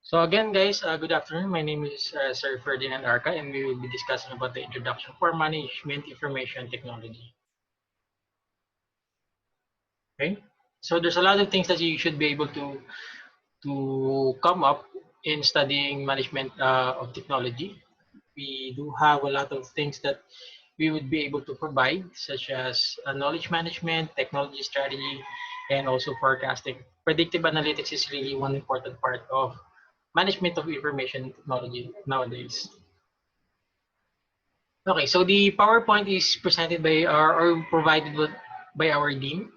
So again, guys, good afternoon. My name is Sir Ferdinand Arca, and we will be discussing about the introduction for management information technology. Okay, so there's a lot of things that you should be able to come up in studying management of technology. We do have a lot of things that we would be able to provide, such as knowledge management, technology strategy, and also forecasting. Predictive analytics is really one important part of management of information technology nowadays. Okay, so the PowerPoint is presented by or provided by our dean,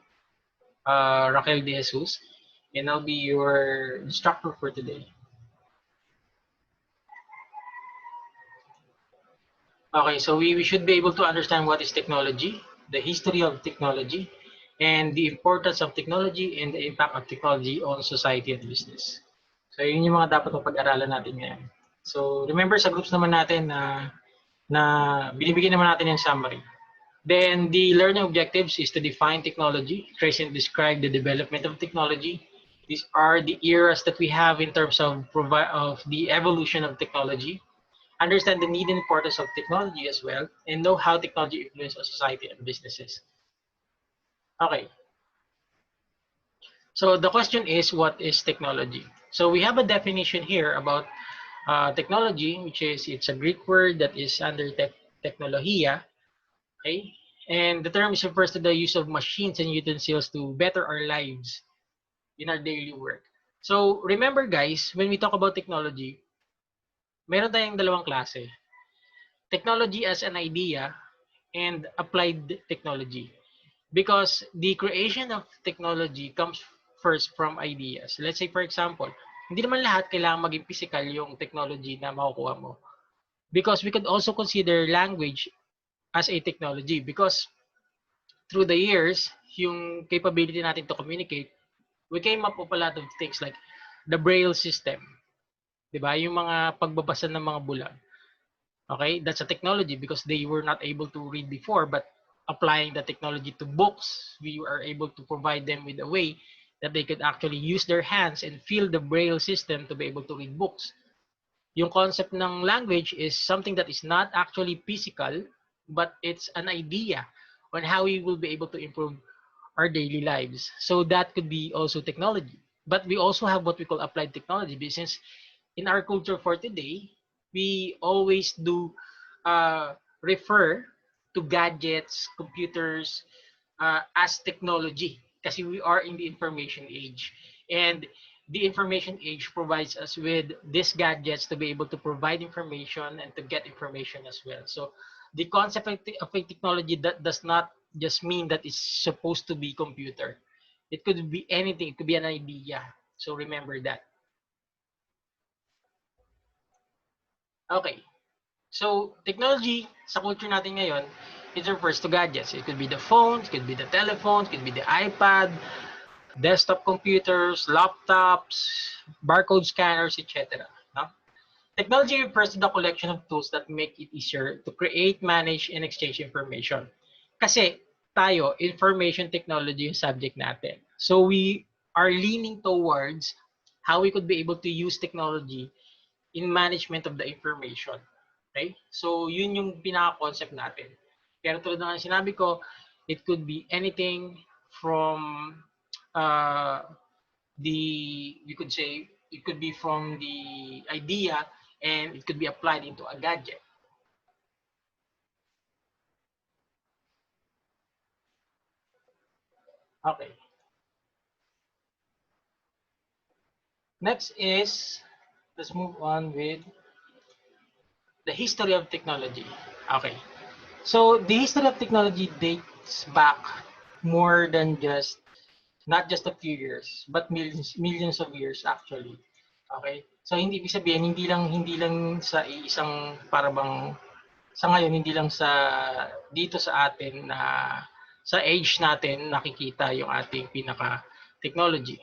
Raquel De Jesus, and I'll be your instructor for today. Okay, so we should be able to understand what is technology, the history of technology, and the importance of technology and the impact of technology on society and business. So yun yung mga dapat mapag-aralan natin ngayon. So remember sa groups naman natin na binibigyan naman natin yung summary. Then the learning objectives is to define technology, trace and describe the development of technology. These are the eras that we have in terms of the evolution of technology. Understand the need and importance of technology as well, and know how technology influences society and businesses. Okay. So the question is, what is technology? So we have a definition here about technology, which is it's a Greek word that is under technologia. Okay, and the term is refers to the use of machines and utensils to better our lives in our daily work. So remember guys, when we talk about technology, meron tayong dalawang klase. Technology as an idea and applied technology. Because the creation of technology comes first from ideas. Let's say for example, hindi naman lahat kailangan maging physical yung technology na makukuha mo. Because we could also consider language as a technology because through the years, yung capability natin to communicate, we came up with a lot of things like the braille system. 'Di ba? Yung mga pagbabasa ng mga bulag. Okay? That's a technology because they were not able to read before, but applying the technology to books, we are able to provide them with a way that they could actually use their hands and feel the braille system to be able to read books. Yung concept ng language is something that is not actually physical, but it's an idea on how we will be able to improve our daily lives. So that could be also technology. But we also have what we call applied technology, since in our culture for today, we always do refer to gadgets, computers as technology kasi we are in the information age. And the information age provides us with these gadgets to be able to provide information and to get information as well. So the concept of a technology that does not just mean that it's supposed to be computer. It could be anything. It could be an idea. So remember that. Okay. So technology sa culture natin ngayon, it refers to gadgets. It could be the phones, it could be the telephones, it could be the iPad, desktop computers, laptops, barcode scanners, etc. No? Technology refers to the collection of tools that make it easier to create, manage, and exchange information. Kasi tayo, information technology yung subject natin. So we are leaning towards how we could be able to use technology in management of the information. Okay? So yun yung pinaka-concept natin. Pero tulad ng sinabi ko, it could be anything from we could say, it could be from the idea and it could be applied into a gadget. Okay. Next is, let's move on with the history of technology. Okay. So the history of technology dates back more than not just a few years, but millions of years actually. Okay? So hindi ibig sabihin hindi lang sa isang parabang sa ngayon hindi lang sa dito sa atin na sa age natin nakikita yung ating pinaka technology.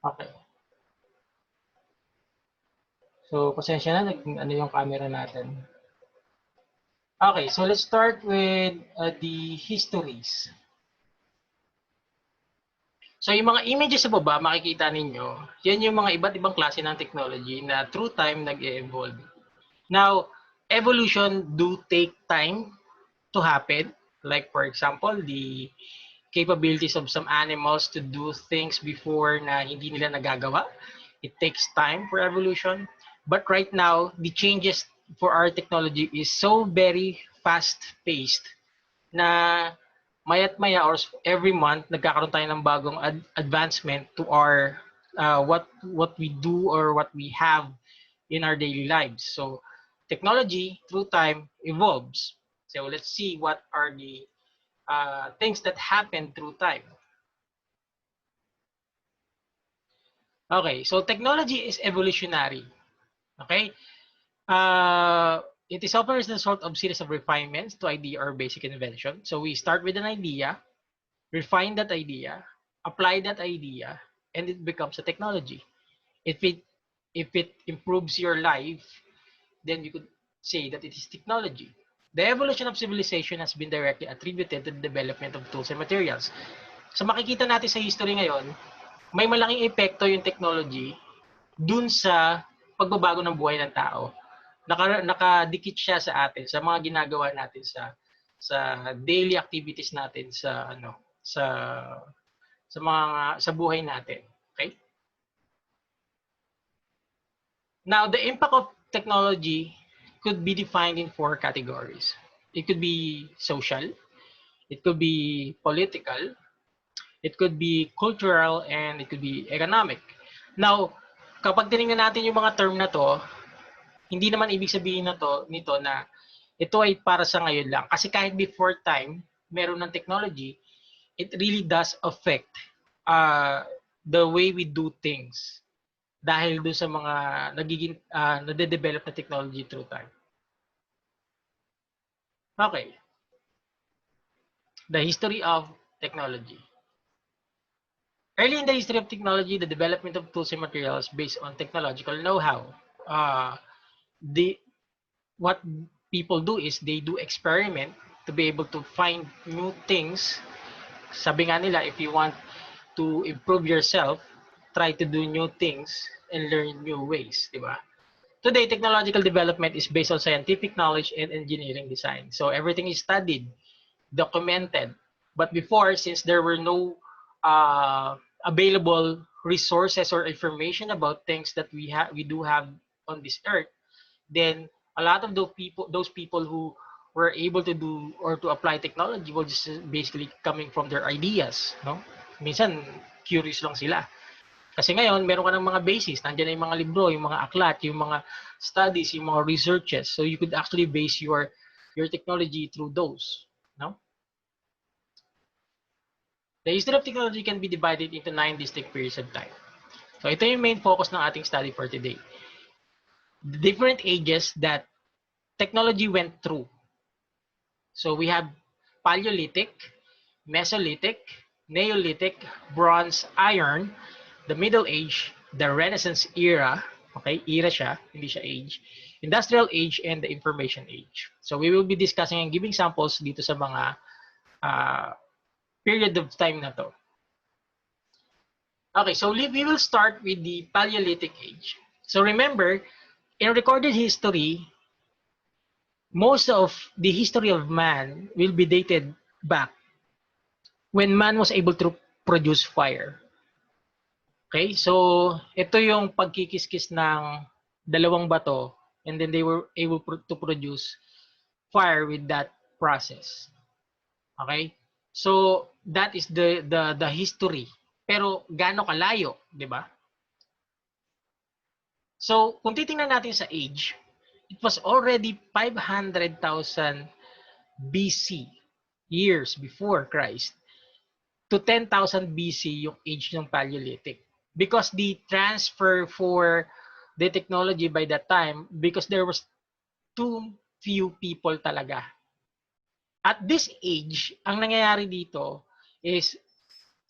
Okay. So pasensya na ano yung camera natin. Okay, so let's start with the histories. So yung mga images sa baba, makikita ninyo, yan yung mga iba't ibang klase ng technology na through time nag-evolve. Now, evolution do take time to happen. Like for example, the capabilities of some animals to do things before na hindi nila nagagawa. It takes time for evolution. But right now, the changes for our technology is so very fast-paced na maya't maya or every month nagkakaroon tayo ng bagong advancement to our what we do or what we have in our daily lives. So technology through time evolves. So let's see what are the things that happen through time. Okay, so technology is evolutionary. Okay, it is often a sort of series of refinements to idea or basic invention. So we start with an idea, refine that idea, apply that idea, and it becomes a technology. If it improves your life, then you could say that it is technology. The evolution of civilization has been directly attributed to the development of tools and materials. So makikita natin sa history ngayon, may malaking epekto yung technology dun sa pagbabago ng buhay ng tao. Nakadikit siya sa atin, sa mga ginagawa natin sa daily activities natin sa sa buhay natin. Okay? Now, the impact of technology could be defined in four categories. It could be social, it could be political, it could be cultural, and it could be economic. Now, kapag tinignan natin yung mga term na to, hindi naman ibig sabihin nito na ito ay para sa ngayon lang. Kasi kahit before time, meron ng technology, it really does affect the way we do things dahil doon sa mga nagiging nade-develop na technology through time. Okay. The history of technology. Early in the history of technology, the development of tools and materials based on technological know-how. What people do is they do experiment to be able to find new things. Sabi nga nila, if you want to improve yourself, try to do new things and learn new ways, di ba? Today, technological development is based on scientific knowledge and engineering design. So everything is studied, documented. But before, since there were no available resources or information about things that we do have on this earth, then a lot of those people who were able to do or to apply technology were just basically coming from their ideas, no? Minsan curious lang sila. Kasi ngayon, meron ka ng mga basis, nandiyan na yung mga libro, yung mga aklat, yung mga studies, yung mga researches. So you could actually base your technology through those, no? The history of technology can be divided into 9 distinct periods of time. So ito yung main focus ng ating study for today. The different ages that technology went through. So we have Paleolithic, Mesolithic, Neolithic, Bronze, Iron, the Middle Age, the Renaissance era, okay, era siya, hindi siya age, Industrial Age, and the Information Age. So we will be discussing and giving samples dito sa mga period of time na to. Okay, so we will start with the Paleolithic Age. So remember, in recorded history, most of the history of man will be dated back when man was able to produce fire. Okay, so ito yung pagkikiskis ng dalawang bato and then they were able to produce fire with that process. Okay, so that is the history. Pero gaano kalayo, di ba? So kung titingnan natin sa age, it was already 500,000 BC, years before Christ, to 10,000 BC yung age ng Paleolithic. Because the transfer for the technology by that time, because there was too few people talaga. At this age, ang nangyayari dito is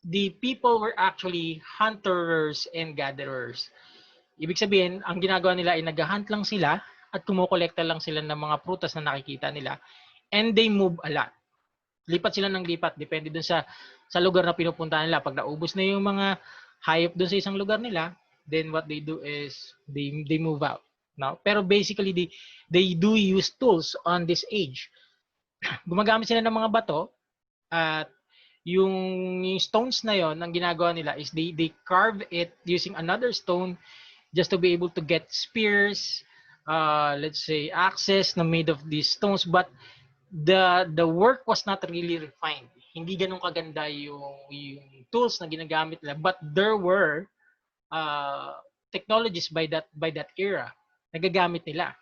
the people were actually hunters and gatherers. Ibig sabihin, ang ginagawa nila ay nag-hunt lang sila at kumukolekta lang sila ng mga prutas na nakikita nila, and they move a lot. lipat sila ng lipat, depende dun sa lugar na pinupuntahan nila. Pag naubos na yung mga hayop dun sa isang lugar nila, then what they do is they move out. No? Pero basically they do use tools on this age. Gumagamit sila ng mga bato at yung stones na yon, ang ginagawa nila is they carve it using another stone just to be able to get spears, let's say axes na made of these stones, but the work was not really refined. Hindi ganun kaganda yung tools na ginagamit nila, but there were technologies by that era nagagamit nila.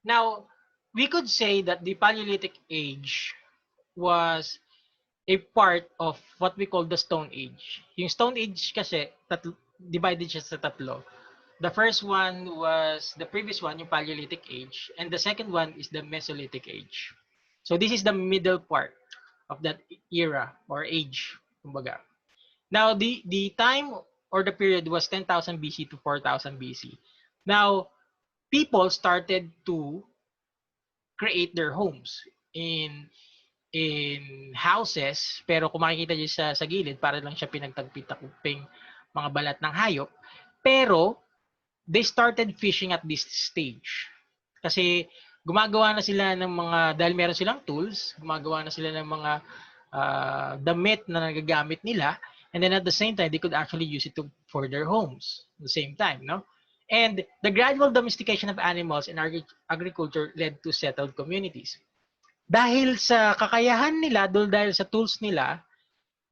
Now, we could say that the Paleolithic Age was a part of what we call the Stone Age. Yung Stone Age kasi divided siya sa tatlo. The first one was the previous one, yung Paleolithic Age, and the second one is the Mesolithic Age. So this is the middle part of that era or age, kumbaga. Now the time or the period was 10,000 BC to 4,000 BC. Now people started to create their homes in houses, pero kung makikita niyo sa gilid, para lang siya pinagtagpi-takuping mga balat ng hayop. Pero they started fishing at this stage. Kasi gumagawa na sila ng mga, dahil meron silang tools, gumagawa na sila ng mga damit na nagagamit nila, and then at the same time, they could actually use it for their homes at the same time, no? And the gradual domestication of animals in agriculture led to settled communities. Dahil sa kakayahan nila, dahil sa tools nila,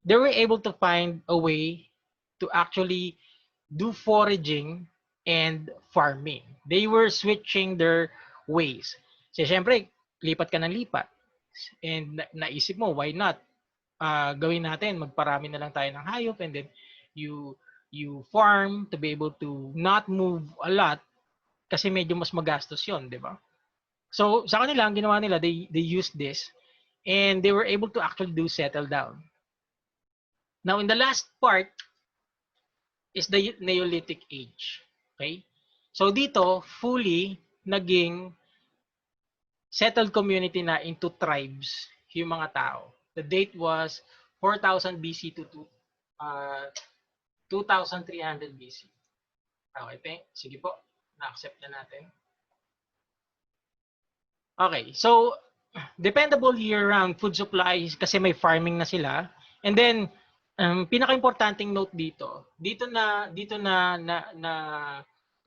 they were able to find a way to actually do foraging and farming. They were switching their ways. Kasi syempre, lipat ka ng lipat. And naisip mo, why not? Gawin natin, magparami na lang tayo ng hayop, and then you farm to be able to not move a lot kasi medyo mas magastos yon, di ba? So sa kanila, ang ginawa nila, they used this and they were able to actually do settle down. Now in the last part is the Neolithic Age. Okay? So dito, fully naging settled community na into tribes yung mga tao. The date was 4,000 BC to 2,300 BC. Okay, sige po. Na-accept na natin. Okay, so dependable year-round food supply kasi may farming na sila. And then pinaka-importanting note dito na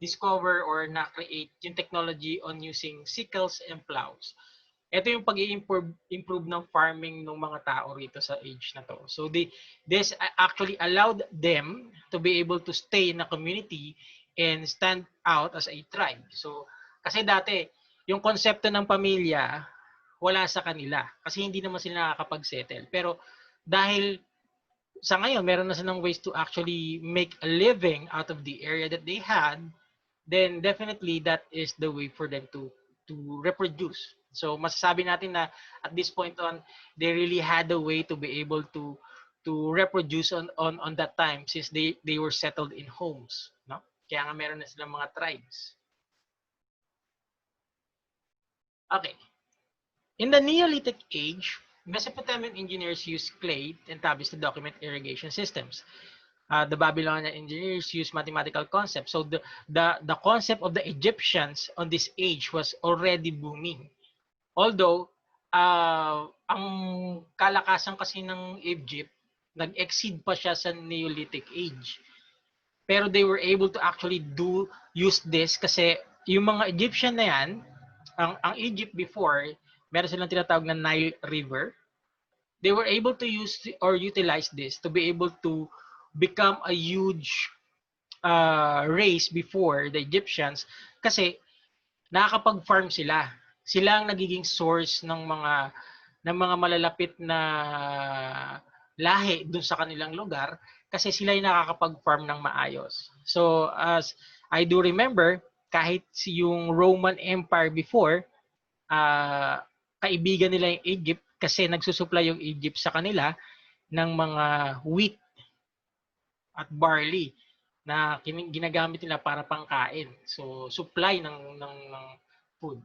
discover or na create yung technology on using sickles and plows. Ito yung pag-i-improve ng farming ng mga tao rito sa age na to. So this actually allowed them to be able to stay in a community and stand out as a tribe. So kasi dati yung konsepto ng pamilya wala sa kanila kasi hindi naman sila nakakapag-settle. Pero dahil sa ngayon meron na silang ways to actually make a living out of the area that they had, then definitely that is the way for them to reproduce. So masasabi natin na at this point on, they really had a way to be able to reproduce on that time since they were settled in homes, no? Kaya nga meron na silang mga tribes. Okay. In the Neolithic Age, Mesopotamian engineers used clay and tablets to document irrigation systems. The Babylonian engineers used mathematical concepts. So the concept of the Egyptians on this age was already booming. Although, ang kalakasan kasi ng Egypt, nag-exceed pa siya sa Neolithic Age. Pero they were able to actually use this kasi yung mga Egyptian na yan, ang Egypt before, meron silang tinatawag na Nile River. They were able to use or utilize this to be able to become a huge race before the Egyptians kasi nakakapag-farm sila. Sila ang nagiging source ng mga malalapit na lahi dun sa kanilang lugar kasi sila yung nakakapag-farm ng maayos. So as I do remember, kahit yung Roman Empire before, kaibigan nila yung Egypt kasi nagsusupply yung Egypt sa kanila ng mga wheat at barley na ginagamit nila para pangkain. So supply ng food.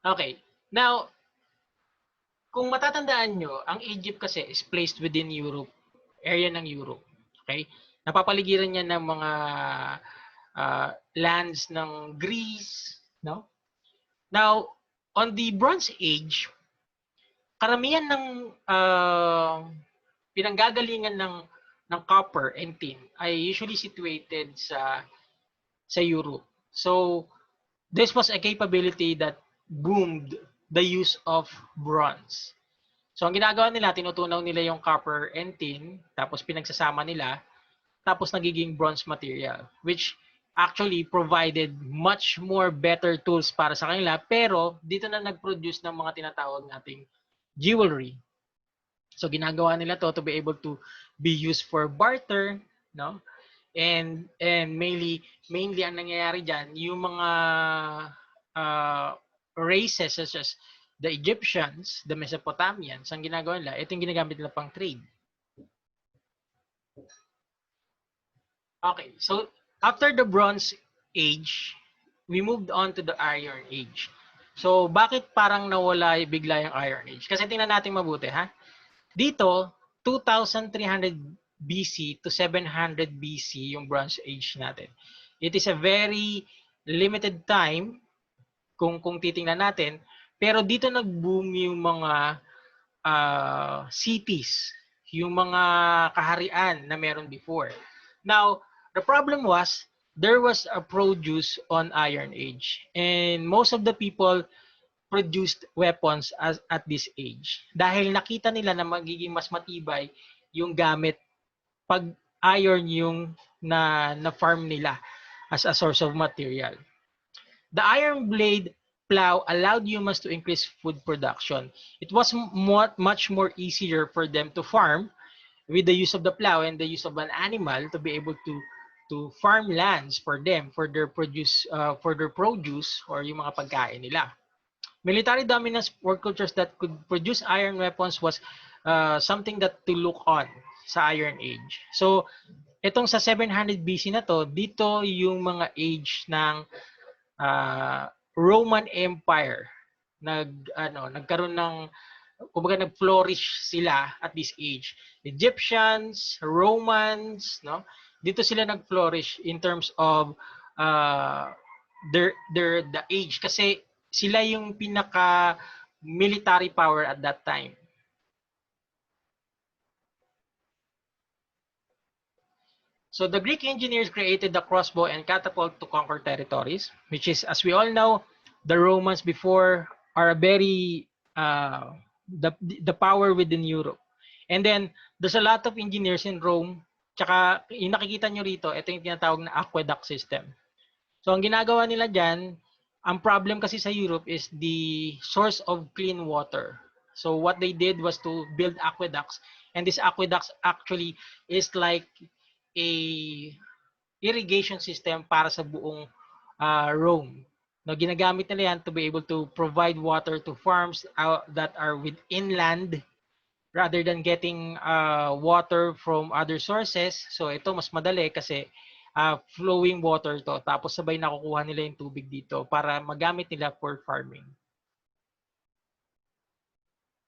Okay. Now, kung matatandaan nyo, ang Egypt kasi is placed within Europe, area ng Europe. Okay? Napapaligiran niya ng mga lands ng Greece, no? Now, on the Bronze Age, karamihan ng pinanggagalingan ng copper and tin ay usually situated sa Europe. So, this was a capability that boomed the use of bronze. So, ang ginagawa nila, tinutunaw nila yung copper and tin, tapos pinagsasama nila, tapos nagiging bronze material, which actually provided much more better tools para sa kanila, pero dito na nag-produce ng mga tinatawag nating jewelry. So, ginagawa nila to be able to be used for barter, no? And mainly ang nangyayari diyan, yung mga races such as the Egyptians, the Mesopotamians, ang ginagawa nila, ito yung ginagamit nila pang trade. Okay, so after the Bronze Age, we moved on to the Iron Age. So bakit parang nawala bigla yung Iron Age? Kasi tingnan natin mabuti, ha? Dito, 2300 BC to 700 BC yung Bronze Age natin. It is a very limited time kung titingnan natin, pero dito nag-boom yung mga cities, yung mga kaharian na meron before. Now, the problem was there was a produce on Iron Age, and most of the people produced weapons at this age dahil nakita nila na magiging mas matibay yung gamit pag iron yung na farm nila as a source of material. The iron blade plow allowed humans to increase food production. It was much more easier for them to farm with the use of the plow and the use of an animal to be able to farm lands for them for their produce or yung mga pagkain nila. Military dominance for cultures that could produce iron weapons was something that to look on sa Iron Age. So, itong sa 700 BC na to, dito yung mga age ng Roman Empire nagkaroon ng kumbaga nag-flourish sila at this age. Egyptians, Romans, no? Dito sila nag-flourish in terms of the age kasi sila yung pinaka military power at that time. So the Greek engineers created the crossbow and catapult to conquer territories, which is, as we all know, the Romans before are a very the power within Europe. And then there's a lot of engineers in Rome. Tsaka yung nakikita nyo rito, ito yung tinatawag na aqueduct system. So ang ginagawa nila dyan, ang problem kasi sa Europe is the source of clean water. So what they did was to build aqueducts, and these aqueducts actually is like a irrigation system para sa buong Rome. No, ginagamit nila yan to be able to provide water to farms that are within land rather than getting water from other sources. So ito mas madali kasi flowing water to. Tapos sabay nakukuha nila yung tubig dito para magamit nila for farming.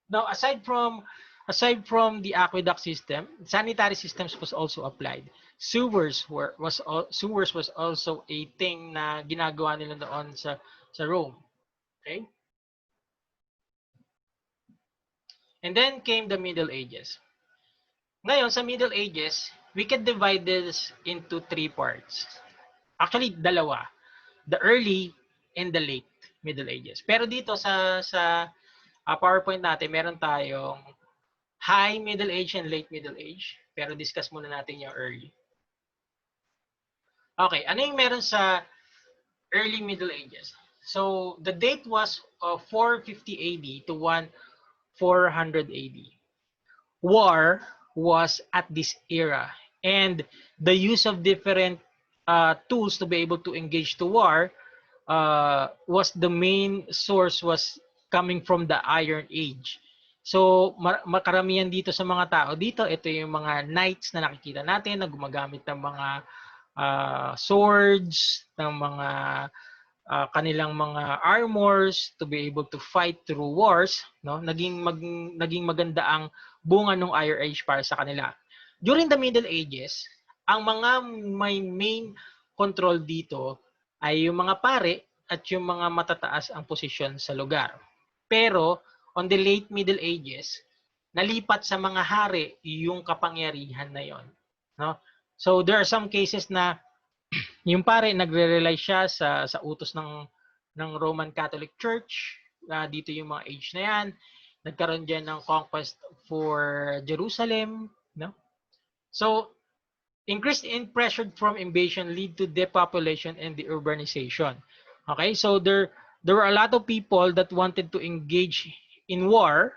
Now, aside from the aqueduct system, sanitary systems was also applied. Sewers was also a thing na ginagawa nila doon sa Rome. Okay? And then came the Middle Ages. Ngayon, sa Middle Ages, we can divide this into three parts. Actually, dalawa. The early and the late Middle Ages. Pero dito sa PowerPoint natin, meron tayong High Middle Age and Late Middle Age. Pero discuss muna natin yung early. Okay, ano yung meron sa early Middle Ages? So, the date was 450 AD to 400 AD. War was at this era, and the use of different tools to be able to engage to war was the main source was coming from the Iron Age. So, makaramihan dito sa mga tao dito, ito yung mga knights na nakikita natin na gumagamit ng mga swords, ng mga kanilang mga armors to be able to fight through wars, no? Naging maganda ang bunga ng Iron Age para sa kanila. During the Middle Ages, ang mga may main control dito ay yung mga pare at yung mga matataas ang posisyon sa lugar. Pero on the late Middle Ages, nalipat sa mga hari yung kapangyarihan na yon, no? So there are some cases na yung pare nagre-rely siya sa utos ng Roman Catholic Church. Dito yung mga age na yan. Nagkaroon diyan ng conquest for Jerusalem, no? So increased in pressure from invasion lead to depopulation and the urbanization. Okay? So there were a lot of people that wanted to engage in war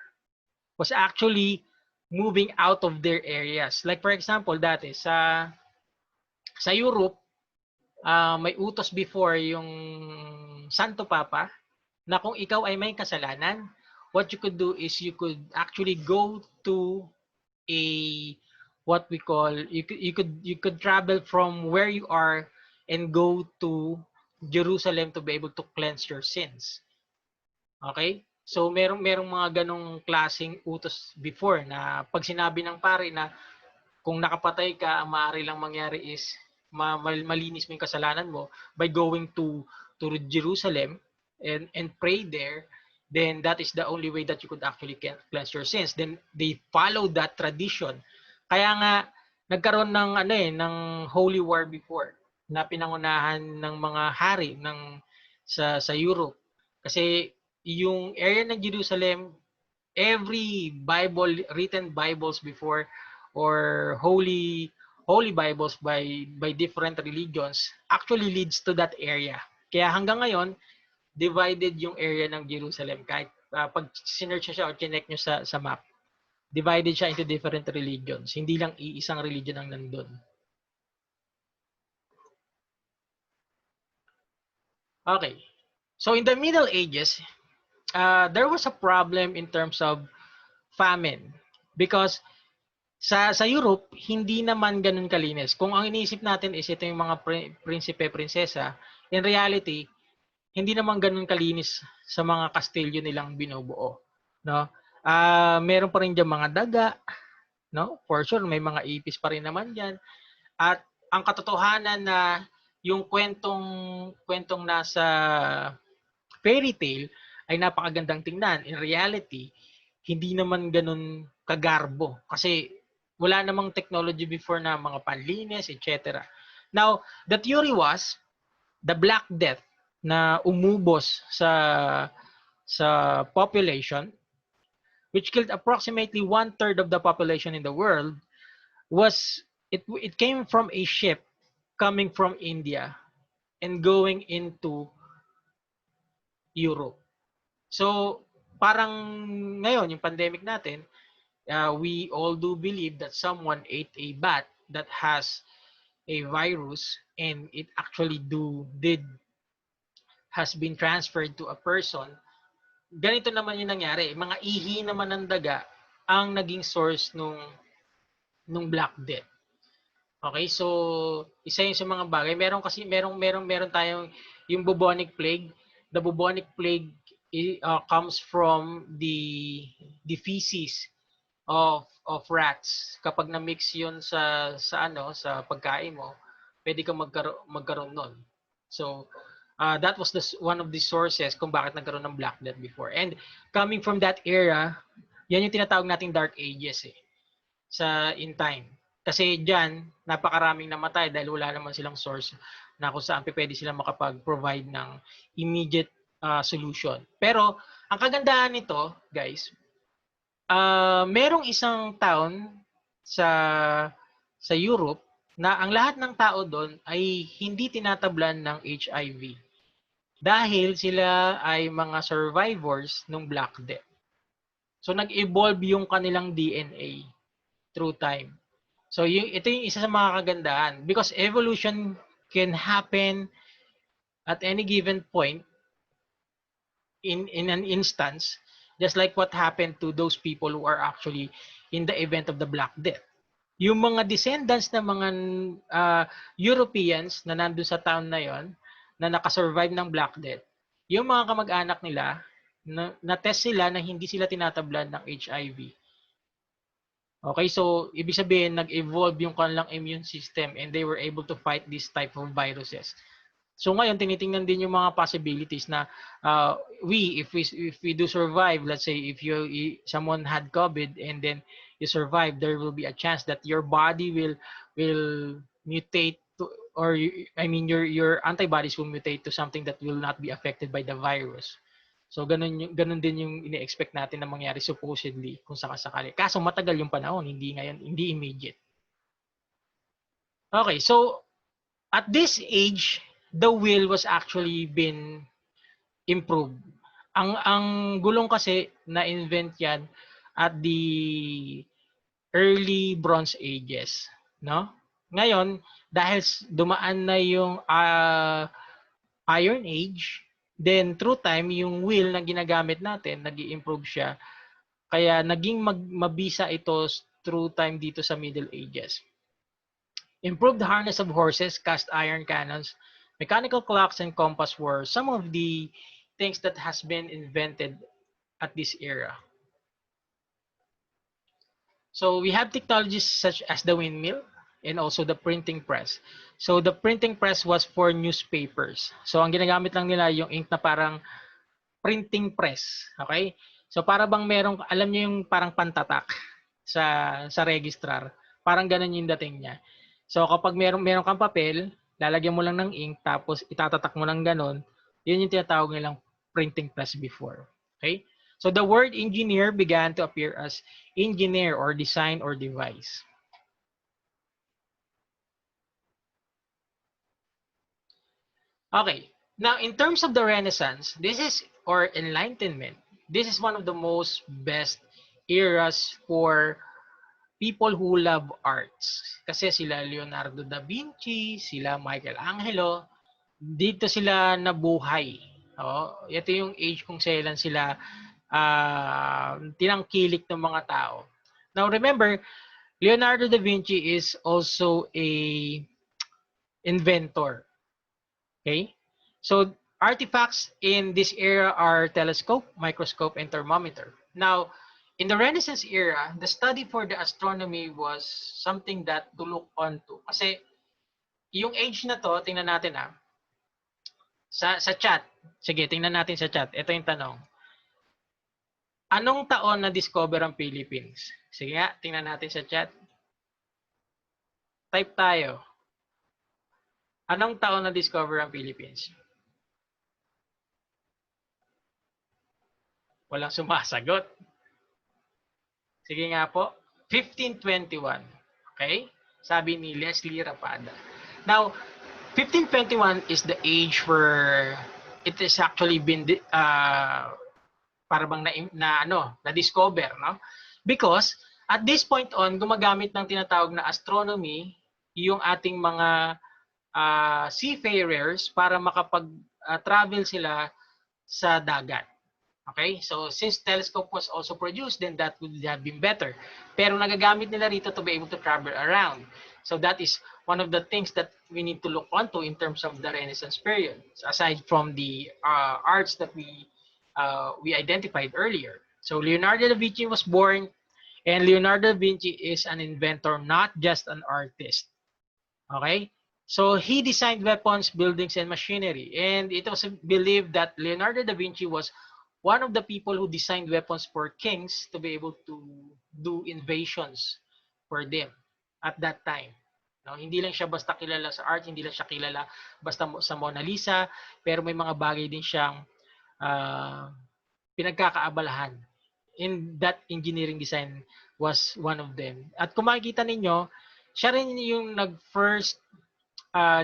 was actually moving out of their areas. Like for example, dati sa Europe, may utos before yung Santo Papa na kung ikaw ay may kasalanan, what you could do is you could actually go to a what we call you could travel from where you are and go to Jerusalem to be able to cleanse your sins. Okay? So merong mga ganong klaseng utos before na pag sinabi ng pare na kung nakapatay ka, ang maaari lang mangyari is malinis mo yung kasalanan mo by going to Jerusalem and pray there, then that is the only way that you could actually cleanse your sins. Then they follow that tradition. Kaya nga nagkaroon ng holy war before na pinangunahan ng mga hari sa Europe. Kasi yung area ng Jerusalem, every Bible, written Bibles before or holy Bibles by different religions actually leads to that area. Kaya hanggang ngayon, divided yung area ng Jerusalem. Kahit pag sinearch siya o connect nyo sa map, divided siya into different religions. Hindi lang iisang religion ang nandun. Okay. So in the Middle Ages, there was a problem in terms of famine because sa Europe hindi naman ganun kalinis. Kung ang iniisip natin is ito yung mga prinsipe, prinsesa, in reality hindi naman ganun kalinis sa mga kastilyo nilang binubuo, no? Meron pa rin diyan mga daga, no? For sure may mga ipis pa rin naman diyan. At ang katotohanan na yung kwentong nasa fairy tale ay napakagandang tingnan. In reality, hindi naman ganun kagarbo kasi wala namang technology before na mga panlinis, etc. Now, the theory was the Black Death na umubos sa population, which killed approximately 1/3 of the population in the world, was it came from a ship coming from India and going into Europe. So, parang ngayon, yung pandemic natin, we all do believe that someone ate a bat that has a virus and it actually has been transferred to a person. Ganito naman yung nangyari. Mga ihi naman ng daga ang naging source nung Black Death. Okay, so isa yun sa mga bagay. Meron tayong yung bubonic plague. The bubonic plague comes from the feces of rats. Kapag na-mix 'yun sa pagkain mo, pwede kang magkaroon nun. So that was one of the sources kung bakit nagkaroon ng Black Death before. And coming from that era, yan yung tinatawag nating Dark Ages in time. Kasi diyan napakaraming namatay dahil wala naman silang source na kung saan pwede silang makapag-provide ng immediate solution. Pero ang kagandahan nito, guys, merong isang town sa Europe na ang lahat ng tao doon ay hindi tinatablan ng HIV dahil sila ay mga survivors ng Black Death. So nag-evolve yung kanilang DNA through time. So ito yung isa sa mga kagandahan because evolution can happen at any given point in an instance, just like what happened to those people who are actually in the event of the Black Death. Yung mga descendants ng mga Europeans na nandun sa town na yon na nakasurvive ng Black Death, yung mga kamag-anak nila, na-test sila na hindi sila tinatablan ng HIV. Okay, so ibig sabihin, nag-evolve yung kanilang immune system and they were able to fight this type of viruses. So ngayon tinitingnan din yung mga possibilities na if we do survive, let's say if someone had COVID and then you survive, there will be a chance that your body will mutate to, or I mean your antibodies will mutate to something that will not be affected by the virus. So ganun din yung ini-expect natin na mangyari supposedly kung sakasakali. Kaso matagal yung panahon, hindi ngayon, hindi immediate. Okay, so at this age, the wheel was actually been improved. Ang gulong kasi na-invent yan at the early Bronze Ages, no? Ngayon, dahil dumaan na yung Iron Age, then through time, yung wheel na ginagamit natin, nag-i-improve siya. Kaya naging mabisa ito through time dito sa Middle Ages. Improved harness of horses, cast iron cannons, mechanical clocks, and compass were some of the things that has been invented at this era. So we have technologies such as the windmill and also the printing press. So the printing press was for newspapers. So ang ginagamit lang nila yung ink na parang printing press. Okay? So para bang merong, alam niyo yung parang pantatak sa registrar. Parang ganun yung dating niya. So kapag meron kang papel, lalagyan mo lang ng ink tapos itatatak mo lang ganun. Yun yung tinatawag nilang printing press before. Okay? So the word engineer began to appear as engineer or design or device. Okay. Now in terms of the Renaissance, this is or Enlightenment. This is one of the most best eras for people who love arts. Kasi sila Leonardo da Vinci, sila Michelangelo, dito sila nabuhay. Ito yung age kung kailan sila tinangkilik ng mga tao. Now remember, Leonardo da Vinci is also a inventor. Okay? So artifacts in this era are telescope, microscope, and thermometer. Now, in the Renaissance era, the study for the astronomy was something that to look onto. Kasi yung age na to, tingnan natin sa chat. Sige, tingnan natin sa chat. Ito yung tanong. Anong taon na-discover ang Philippines? Sige nga, tingnan natin sa chat. Type tayo. Anong taon na-discover ang Philippines? Walang sumasagot. Sige nga po. 1521. Okay? Sabi ni Leslie Rapada. Now, 1521 is the age where it has actually been para bang na-discover, no? Because at this point on, gumagamit ng tinatawag na astronomy yung ating mga seafarers para makapag-travel sila sa dagat. Okay? So, since telescope was also produced, then that would have been better. Pero nagagamit nila rito to be able to travel around. So, that is one of the things that we need to look onto in terms of the Renaissance period, aside from the arts that we identified earlier. So, Leonardo da Vinci was born, and Leonardo da Vinci is an inventor, not just an artist. Okay? So, he designed weapons, buildings, and machinery. And it was believed that Leonardo da Vinci was one of the people who designed weapons for kings to be able to do invasions for them at that time. No, hindi lang siya basta kilala sa art, hindi lang siya kilala basta sa Mona Lisa, pero may mga bagay din siyang pinagkakaabalahan. And that engineering design was one of them. At kung makikita ninyo, siya rin yung nag-first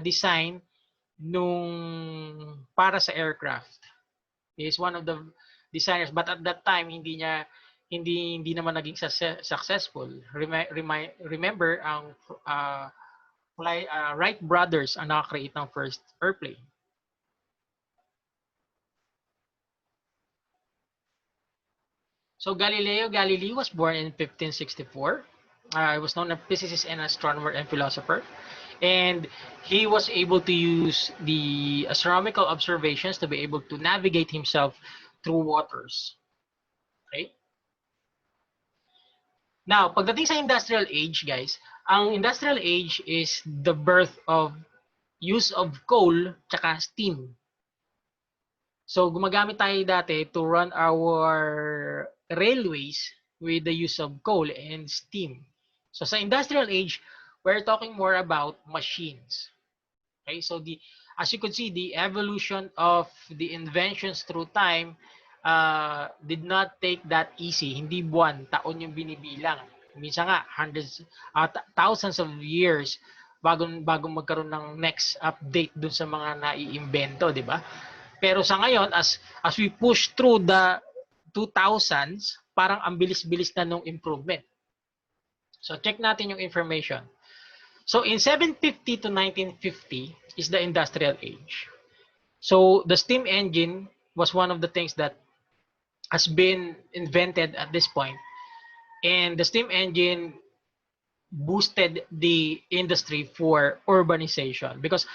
design nung para sa aircraft. He is one of the designers, but at that time hindi naman naging successful. Remember ang Wright brothers ang naka-create ng first airplane. So Galileo Galilei was born in 1564. He was known as physicist and astronomer and philosopher. And he was able to use the astronomical observations to be able to navigate himself through waters. Okay? Now, pagdating sa industrial age, guys, ang industrial age is the birth of use of coal tsaka steam. So, gumagamit tayo dati to run our railways with the use of coal and steam. So, sa industrial age, we're talking more about machines. Okay, so as you could see, the evolution of the inventions through time did not take that easy. Hindi buwan, taon yung binibilang. Minsan nga, thousands of years bago magkaroon ng next update dun sa mga naiimbento, di ba? Pero sa ngayon, as we push through the 2000s, parang ang bilis-bilis na nung improvement. So check natin yung information. So in 750 to 1950 is the industrial age. So the steam engine was one of the things that has been invented at this point. And the steam engine boosted the industry for urbanization because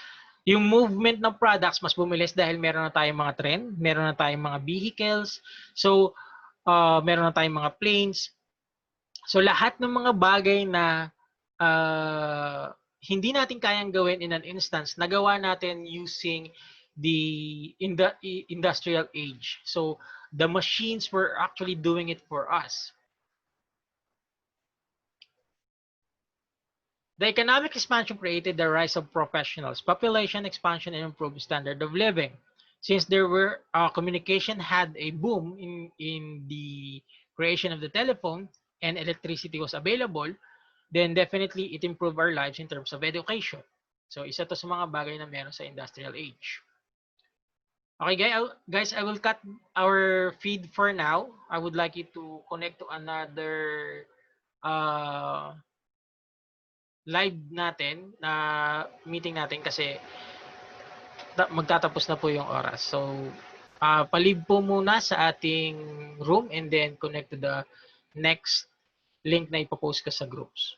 yung movement ng products mas bumilis dahil meron na tayong mga tren, meron na tayong mga vehicles, so meron na tayong mga planes. So lahat ng mga bagay na hindi natin kayang gawin in an instance, nagawa natin using the industrial age. So the machines were actually doing it for us. The economic expansion created the rise of professionals, population expansion, and improved standard of living. Since there were communication had a boom in the creation of the telephone and electricity was available, then definitely it improved our lives in terms of education. So isa to sa mga bagay na meron sa industrial age. Okay, guys, I will cut our feed for now. I would like you to connect to another live natin na meeting natin kasi magtatapos na po yung oras. So, palib po muna sa ating room and then connect to the next link na ipopost ko sa groups.